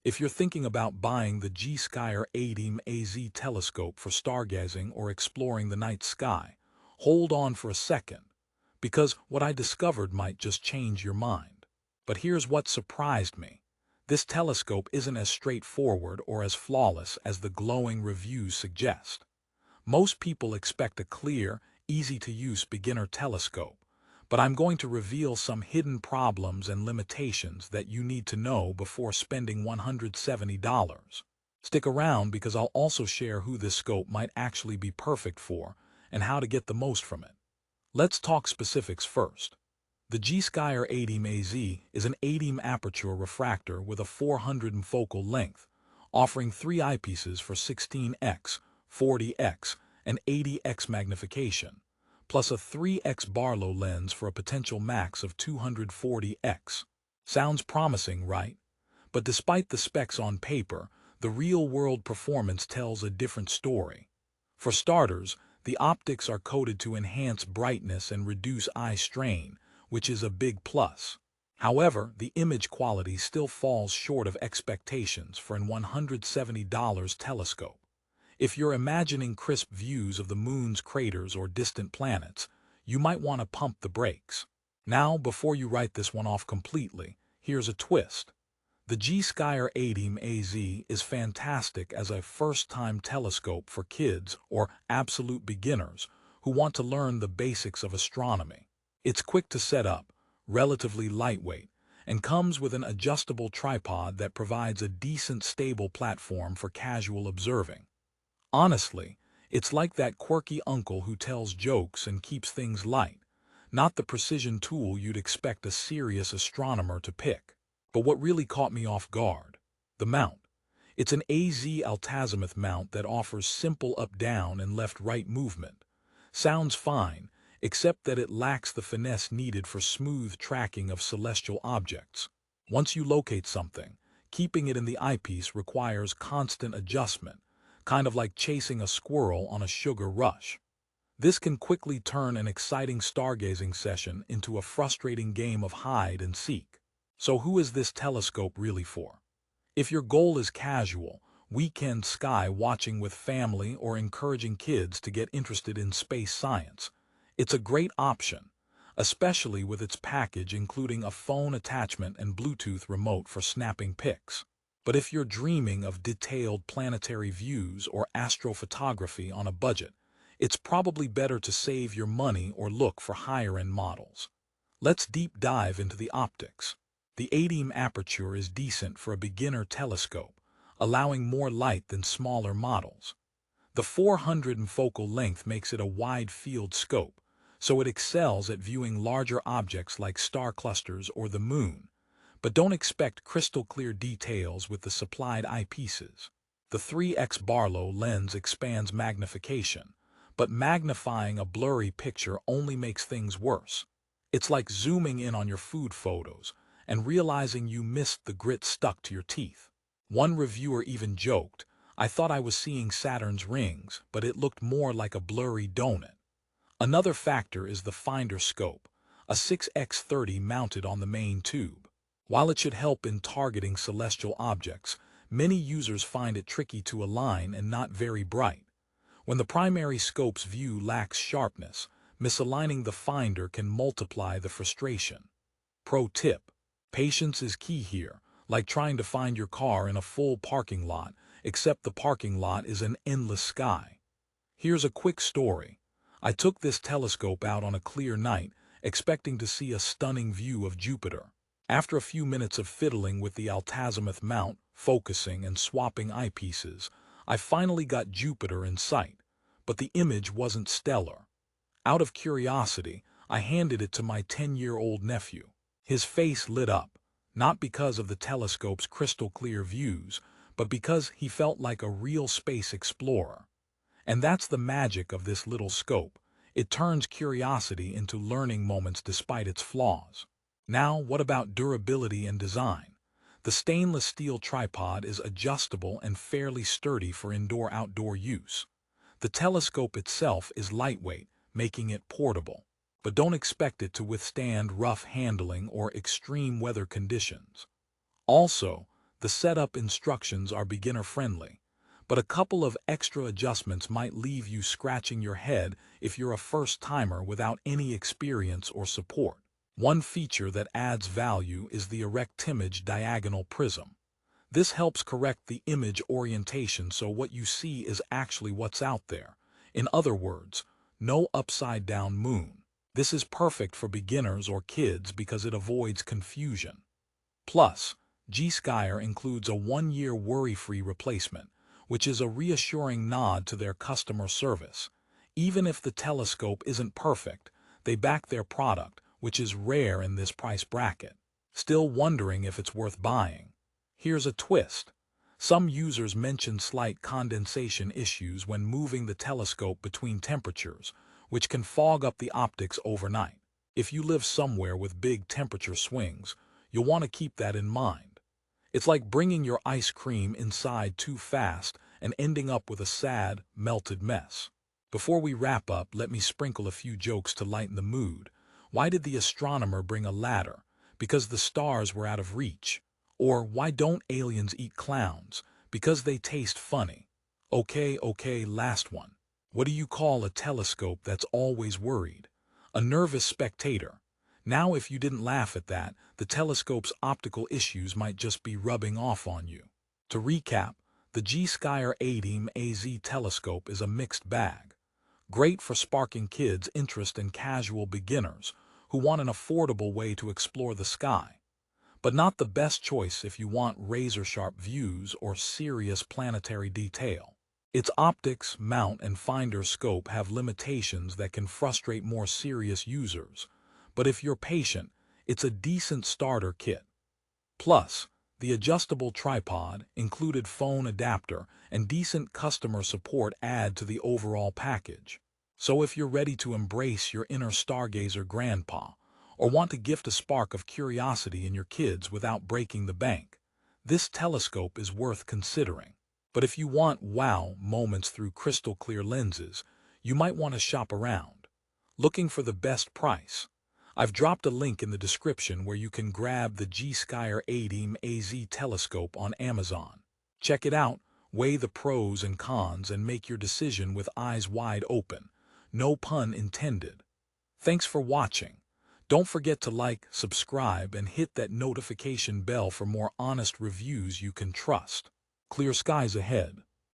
If you're thinking about buying the Gskyer 80mm telescope for stargazing or exploring the night sky, hold on for a second, because what I discovered might just change your mind. But here's what surprised me. This telescope isn't as straightforward or as flawless as the glowing reviews suggest. Most people expect a clear, easy-to-use beginner telescope, but I'm going to reveal some hidden problems and limitations that you need to know before spending $170. Stick around because I'll also share who this scope might actually be perfect for and how to get the most from it. Let's talk specifics first. The Gskyer 80mm is an 80mm aperture refractor with a 400 focal length, offering 3 eyepieces for 16x, 40x, and 80x magnification, plus a 3x Barlow lens for a potential max of 240x. Sounds promising, right? But despite the specs on paper, the real-world performance tells a different story. For starters, the optics are coated to enhance brightness and reduce eye strain, which is a big plus. However, the image quality still falls short of expectations for an $170 telescope. If you're imagining crisp views of the moon's craters or distant planets, you might want to pump the brakes. Now, before you write this one off completely, here's a twist. The Gskyer 80mm is fantastic as a first-time telescope for kids or absolute beginners who want to learn the basics of astronomy. It's quick to set up, relatively lightweight, and comes with an adjustable tripod that provides a decent stable platform for casual observing. Honestly, it's like that quirky uncle who tells jokes and keeps things light, not the precision tool you'd expect a serious astronomer to pick. But what really caught me off guard? The mount. It's an altazimuth mount that offers simple up-down and left-right movement. Sounds fine, except that it lacks the finesse needed for smooth tracking of celestial objects. Once you locate something, keeping it in the eyepiece requires constant adjustment, kind of like chasing a squirrel on a sugar rush. This can quickly turn an exciting stargazing session into a frustrating game of hide and seek. So who is this telescope really for? If your goal is casual, weekend sky watching with family or encouraging kids to get interested in space science, it's a great option, especially with its package including a phone attachment and Bluetooth remote for snapping pics. But if you're dreaming of detailed planetary views or astrophotography on a budget, it's probably better to save your money or look for higher-end models. Let's deep dive into the optics. The 80mm aperture is decent for a beginner telescope, allowing more light than smaller models. The 400 focal length makes it a wide-field scope, so it excels at viewing larger objects like star clusters or the moon. But don't expect crystal-clear details with the supplied eyepieces. The 3x Barlow lens expands magnification, but magnifying a blurry picture only makes things worse. It's like zooming in on your food photos and realizing you missed the grit stuck to your teeth. One reviewer even joked, "I thought I was seeing Saturn's rings, but it looked more like a blurry donut." Another factor is the finder scope, a 6x30 mounted on the main tube. While it should help in targeting celestial objects, many users find it tricky to align and not very bright. When the primary scope's view lacks sharpness, misaligning the finder can multiply the frustration. Pro tip: patience is key here, like trying to find your car in a full parking lot, except the parking lot is an endless sky. Here's a quick story. I took this telescope out on a clear night, expecting to see a stunning view of Jupiter. After a few minutes of fiddling with the altazimuth mount, focusing and swapping eyepieces, I finally got Jupiter in sight, but the image wasn't stellar. Out of curiosity, I handed it to my 10-year-old nephew. His face lit up, not because of the telescope's crystal-clear views, but because he felt like a real space explorer. And that's the magic of this little scope. It turns curiosity into learning moments despite its flaws. Now, what about durability and design? The stainless steel tripod is adjustable and fairly sturdy for indoor-outdoor use. The telescope itself is lightweight, making it portable. But don't expect it to withstand rough handling or extreme weather conditions. Also, The setup instructions are beginner-friendly, but a couple of extra adjustments might leave you scratching your head if you're a first-timer without any experience or support. One feature that adds value is the erect image diagonal prism. This helps correct the image orientation so what you see is actually what's out there. In other words, no upside-down moon. This is perfect for beginners or kids because it avoids confusion. Plus, Gskyer includes a 1-year worry-free replacement, which is a reassuring nod to their customer service. Even if the telescope isn't perfect, they back their product, which is rare in this price bracket. Still wondering if it's worth buying? Here's a twist. Some users mention slight condensation issues when moving the telescope between temperatures, which can fog up the optics overnight. If you live somewhere with big temperature swings, you'll want to keep that in mind. It's like bringing your ice cream inside too fast and ending up with a sad, melted mess. Before we wrap up, let me sprinkle a few jokes to lighten the mood. Why did the astronomer bring a ladder? Because the stars were out of reach. Or why don't aliens eat clowns? Because they taste funny. Okay, last one. What do you call a telescope that's always worried? A nervous spectator. Now if you didn't laugh at that, the telescope's optical issues might just be rubbing off on you. To recap, the Gskyer 80mm telescope is a mixed bag. Great for sparking kids' interest in casual beginners who want an affordable way to explore the sky. But not the best choice if you want razor-sharp views or serious planetary detail. Its optics, mount, and finder scope have limitations that can frustrate more serious users, but if you're patient, it's a decent starter kit. Plus, the adjustable tripod, included phone adapter, and decent customer support add to the overall package. So if you're ready to embrace your inner stargazer grandpa, or want to gift a spark of curiosity in your kids without breaking the bank, this telescope is worth considering. But if you want wow moments through crystal-clear lenses, you might want to shop around. Looking for the best price? I've dropped a link in the description where you can grab the Gskyer 80mm telescope on Amazon. Check it out, weigh the pros and cons, and make your decision with eyes wide open. No pun intended. Thanks for watching. Don't forget to like, subscribe, and hit that notification bell for more honest reviews you can trust. Clear skies ahead.